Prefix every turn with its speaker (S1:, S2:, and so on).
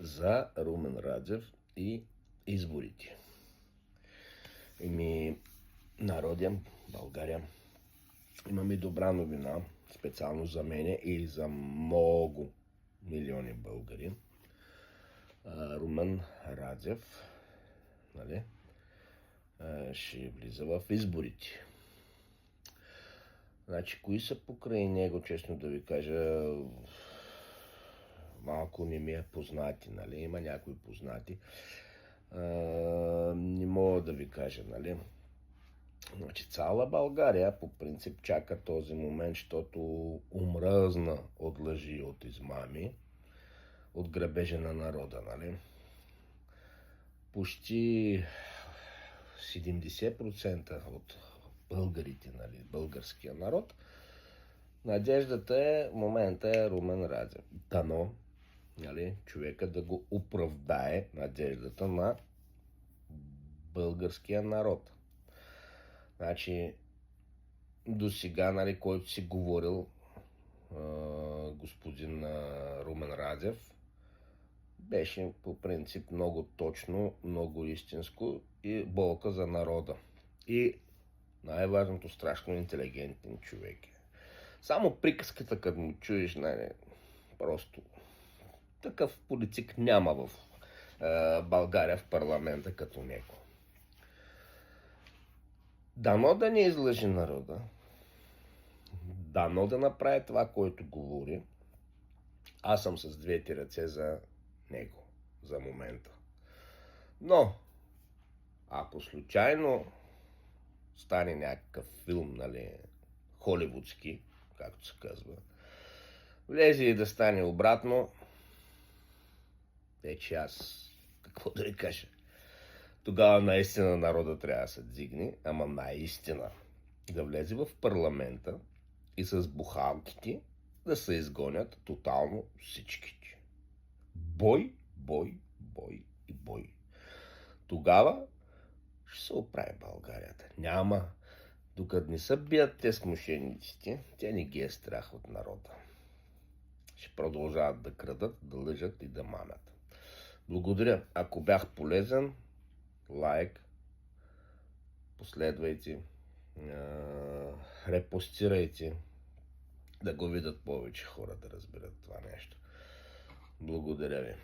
S1: за Румен Радев и изборите. Народя, България, имаме добра новина, специално за мене и за много милиони българи. Румен Радев, нали, ще влиза в изборите. Значи, кои са покрай него, честно да ви кажа, малко не ми е познати, нали? Има някои познати. Не мога да ви кажа, нали? Значи, цяла България по принцип чака този момент, защото умръзна от лъжи и от измами, от грабежа на народа, нали? Почти 70% от българите, нали, българския народ, надеждата е, в момента е Румен Радев. Дано, нали, човека да го оправдае надеждата на българския народ. Значи, до сега, нали, който си говорил господин Румен Радев, беше по принцип много точно, много истинско и болка за народа. И най-важното, страшно интелигентен човек е. Само приказката, като му чуеш, нали, просто такъв политик няма в България в парламента като него. Дано да не излъжи народа, дано да направи това, което говори. Аз съм с двете ръце за него, за момента. Но, ако случайно стане някакъв филм, нали, холивудски, както се казва, влезе и да стане обратно, вече аз, какво да ви кажа, тогава наистина народа трябва да се дигне, ама наистина да влезе в парламента и с бухалките да се изгонят тотално всичките. Бой, бой, бой и бой. Тогава ще се оправи Българията. Няма. Докато не се бият те с мошенниците, те не ги е страх от народа. Ще продължават да крадат, да лъжат и да мамят. Благодаря. Ако бях полезен, лайк, последвайте, репостирайте, да го видят повече хора, да разберат това нещо. Благодаря ви.